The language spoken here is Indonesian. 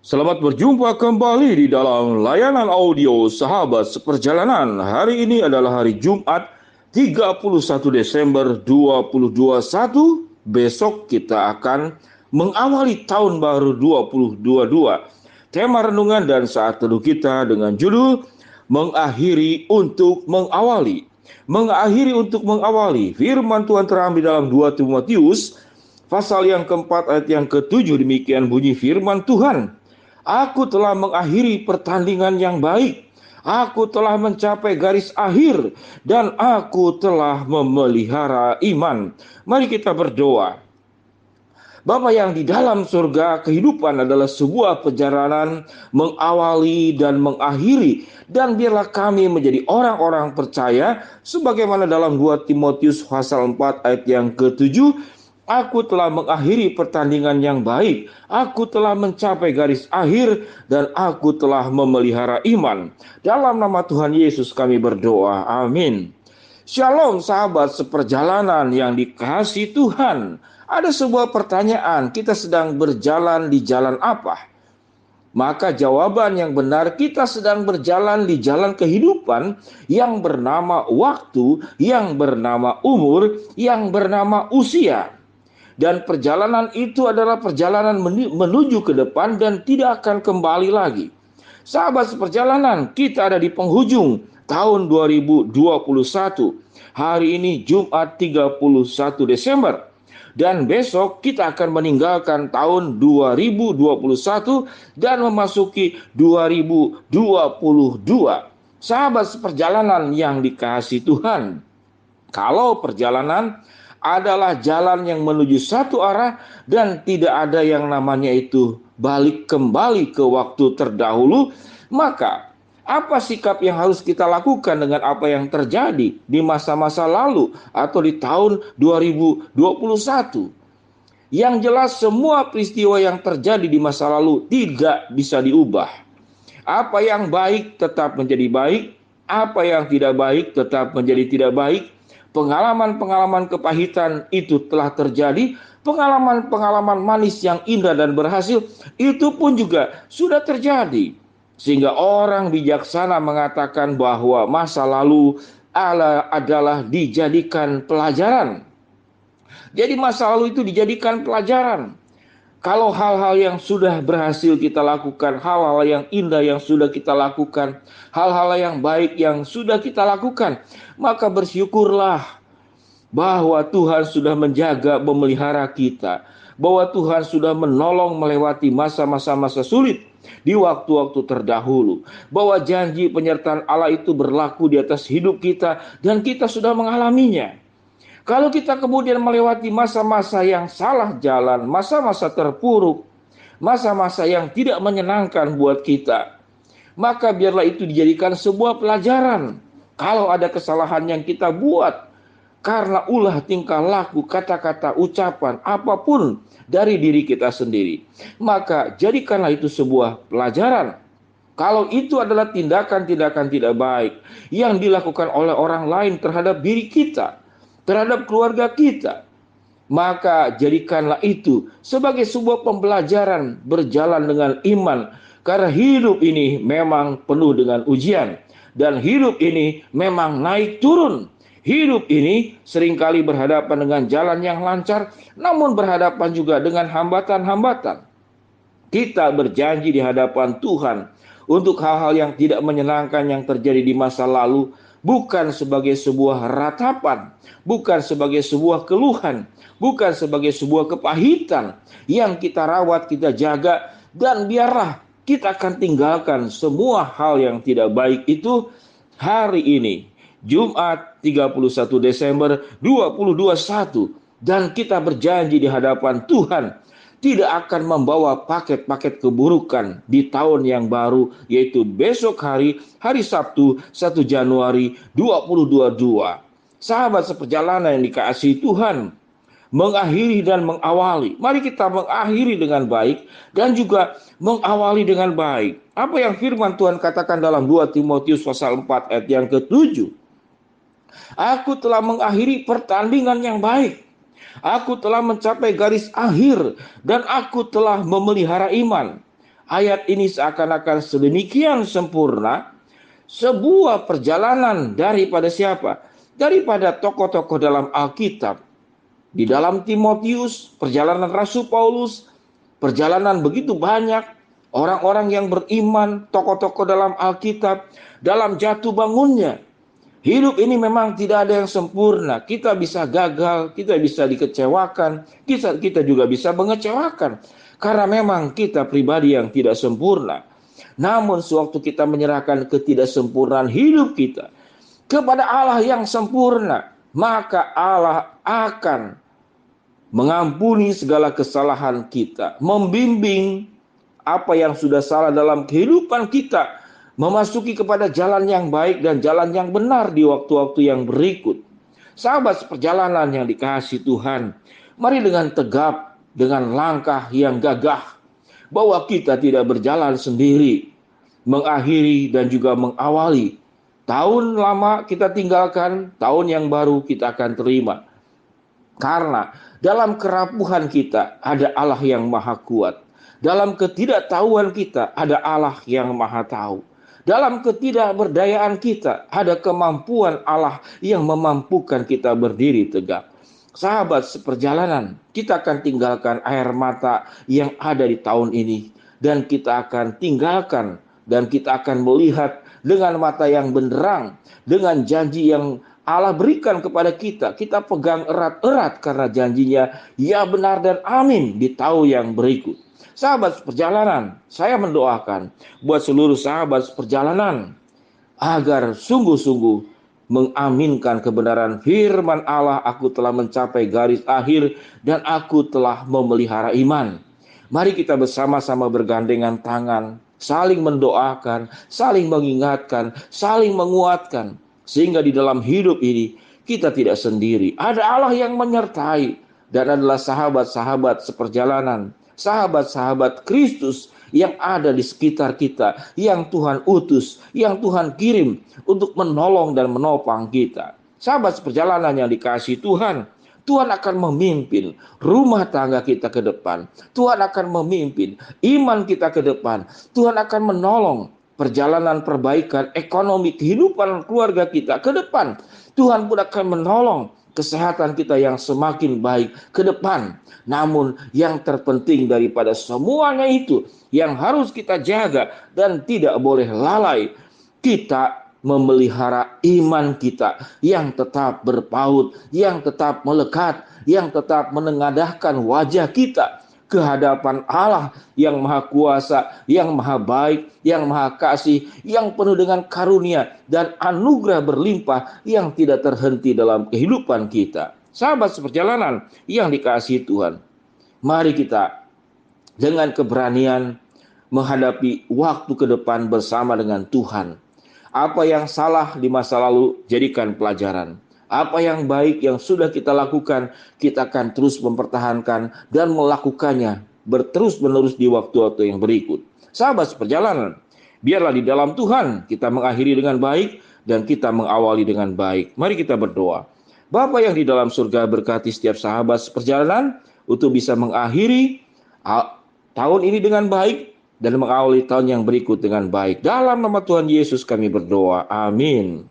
Selamat berjumpa kembali di dalam layanan audio Sahabat Seperjalanan. Hari ini adalah hari Jumat 31 Desember 2021. Besok kita akan mengawali tahun baru 2022. Tema renungan dan saat teduh kita dengan judul Mengakhiri untuk Mengawali. Mengakhiri untuk mengawali. Firman Tuhan terambil dalam 2 Timotius pasal yang keempat ayat yang ketujuh. Demikian bunyi firman Tuhan. Aku telah mengakhiri pertandingan yang baik. Aku telah mencapai garis akhir dan aku telah memelihara iman. Mari kita berdoa. Bapa yang di dalam surga, kehidupan adalah sebuah perjalanan mengawali dan mengakhiri. Dan biarlah kami menjadi orang-orang percaya sebagaimana dalam 2 Timotius pasal 4 ayat yang ke-7. Aku telah mengakhiri pertandingan yang baik. Aku telah mencapai garis akhir dan aku telah memelihara iman. Dalam nama Tuhan Yesus kami berdoa. Amin. Shalom sahabat seperjalanan yang dikasihi Tuhan. Ada sebuah pertanyaan, kita sedang berjalan di jalan apa? Maka jawaban yang benar, kita sedang berjalan di jalan kehidupan yang bernama waktu, yang bernama umur, yang bernama usia. Dan perjalanan itu adalah perjalanan menuju ke depan dan tidak akan kembali lagi. Sahabat seperjalanan, kita ada di penghujung tahun 2021. Hari ini Jumat 31 Desember. Dan besok kita akan meninggalkan tahun 2021 dan memasuki 2022. Sahabat seperjalanan yang dikasihi Tuhan, kalau perjalanan adalah jalan yang menuju satu arah dan tidak ada yang namanya itu balik kembali ke waktu terdahulu, maka apa sikap yang harus kita lakukan dengan apa yang terjadi di masa-masa lalu atau di tahun 2021? Yang jelas semua peristiwa yang terjadi di masa lalu tidak bisa diubah. Apa yang baik tetap menjadi baik, apa yang tidak baik tetap menjadi tidak baik. Pengalaman-pengalaman kepahitan itu telah terjadi, pengalaman-pengalaman manis yang indah dan berhasil itu pun juga sudah terjadi. Sehingga orang bijaksana mengatakan bahwa masa lalu adalah dijadikan pelajaran. Jadi masa lalu itu dijadikan pelajaran. Kalau hal-hal yang sudah berhasil kita lakukan, hal-hal yang indah yang sudah kita lakukan, hal-hal yang baik yang sudah kita lakukan, maka bersyukurlah bahwa Tuhan sudah menjaga, memelihara kita, bahwa Tuhan sudah menolong melewati masa-masa sulit di waktu-waktu terdahulu, bahwa janji penyertaan Allah itu berlaku di atas hidup kita dan kita sudah mengalaminya. Kalau kita kemudian melewati masa-masa yang salah jalan, masa-masa terpuruk, masa-masa yang tidak menyenangkan buat kita, maka biarlah itu dijadikan sebuah pelajaran. Kalau ada kesalahan yang kita buat karena ulah tingkah laku, kata-kata, ucapan, apapun dari diri kita sendiri, maka jadikanlah itu sebuah pelajaran. Kalau itu adalah tindakan-tindakan tidak baik yang dilakukan oleh orang lain terhadap diri kita, terhadap keluarga kita, maka jadikanlah itu sebagai sebuah pembelajaran berjalan dengan iman. Karena hidup ini memang penuh dengan ujian. Dan hidup ini memang naik turun. Hidup ini seringkali berhadapan dengan jalan yang lancar, namun berhadapan juga dengan hambatan-hambatan. Kita berjanji di hadapan Tuhan untuk hal-hal yang tidak menyenangkan yang terjadi di masa lalu, bukan sebagai sebuah ratapan, bukan sebagai sebuah keluhan, bukan sebagai sebuah kepahitan yang kita rawat, kita jaga, dan biarlah kita akan tinggalkan semua hal yang tidak baik itu hari ini, Jumat 31 Desember 2021, dan kita berjanji di hadapan Tuhan tidak akan membawa paket-paket keburukan di tahun yang baru, yaitu besok hari Sabtu 1 Januari 2022. Sahabat seperjalanan yang dikasihi Tuhan, mengakhiri dan mengawali. Mari kita mengakhiri dengan baik dan juga mengawali dengan baik. Apa yang firman Tuhan katakan dalam 2 Timotius pasal 4 ayat yang ke-7? Aku telah mengakhiri pertandingan yang baik. Aku telah mencapai garis akhir dan aku telah memelihara iman. Ayat ini seakan-akan sedemikian sempurna, sebuah perjalanan daripada siapa? Daripada tokoh-tokoh dalam Alkitab. Di dalam Timotius, perjalanan Rasul Paulus, perjalanan begitu banyak orang-orang yang beriman, tokoh-tokoh dalam Alkitab, dalam jatuh bangunnya. Hidup ini memang tidak ada yang sempurna. Kita bisa gagal, kita bisa dikecewakan, kita juga bisa mengecewakan. Karena memang kita pribadi yang tidak sempurna. Namun sewaktu kita menyerahkan ketidaksempurnaan hidup kita kepada Allah yang sempurna, maka Allah akan mengampuni segala kesalahan kita, membimbing apa yang sudah salah dalam kehidupan kita, memasuki kepada jalan yang baik dan jalan yang benar di waktu-waktu yang berikut. Sahabat seperjalanan yang dikasihi Tuhan, mari dengan tegap, dengan langkah yang gagah, bahwa kita tidak berjalan sendiri, mengakhiri dan juga mengawali. Tahun lama kita tinggalkan, tahun yang baru kita akan terima. Karena dalam kerapuhan kita ada Allah yang maha kuat. Dalam ketidaktahuan kita ada Allah yang maha tahu. Dalam ketidakberdayaan kita ada kemampuan Allah yang memampukan kita berdiri tegak. Sahabat seperjalanan, kita akan tinggalkan air mata yang ada di tahun ini. Dan kita akan tinggalkan dan kita akan melihat dengan mata yang benderang, dengan janji yang Allah berikan kepada kita. Kita pegang erat-erat karena janjinya ya benar dan amin di tahun yang berikut. Sahabat seperjalanan, saya mendoakan buat seluruh sahabat seperjalanan agar sungguh-sungguh mengaminkan kebenaran firman Allah. Aku telah mencapai garis akhir dan aku telah memelihara iman. Mari kita bersama-sama bergandengan tangan, saling mendoakan, saling mengingatkan, saling menguatkan. Sehingga di dalam hidup ini kita tidak sendiri. Ada Allah yang menyertai dan adalah sahabat-sahabat seperjalanan, sahabat-sahabat Kristus yang ada di sekitar kita, yang Tuhan utus, yang Tuhan kirim untuk menolong dan menopang kita. Sahabat seperjalanan yang dikasihi Tuhan, Tuhan akan memimpin rumah tangga kita ke depan. Tuhan akan memimpin iman kita ke depan. Tuhan akan menolong perjalanan perbaikan ekonomi kehidupan keluarga kita ke depan. Tuhan pun akan menolong kesehatan kita yang semakin baik ke depan. Namun yang terpenting daripada semuanya itu, yang harus kita jaga dan tidak boleh lalai, kita memelihara iman kita yang tetap berpaut, yang tetap melekat, yang tetap menengadahkan wajah kita ke hadapan Allah yang maha kuasa, yang maha baik, yang maha kasih, yang penuh dengan karunia dan anugerah berlimpah yang tidak terhenti dalam kehidupan kita. Sahabat seperjalanan yang dikasihi Tuhan, mari kita dengan keberanian menghadapi waktu ke depan bersama dengan Tuhan. Apa yang salah di masa lalu jadikan pelajaran. Apa yang baik yang sudah kita lakukan, kita akan terus mempertahankan dan melakukannya berterus-menerus di waktu-waktu yang berikut. Sahabat seperjalanan, biarlah di dalam Tuhan kita mengakhiri dengan baik dan kita mengawali dengan baik. Mari kita berdoa. Bapa yang di dalam surga, berkati setiap sahabat seperjalanan untuk bisa mengakhiri tahun ini dengan baik dan mengawali tahun yang berikut dengan baik. Dalam nama Tuhan Yesus kami berdoa. Amin.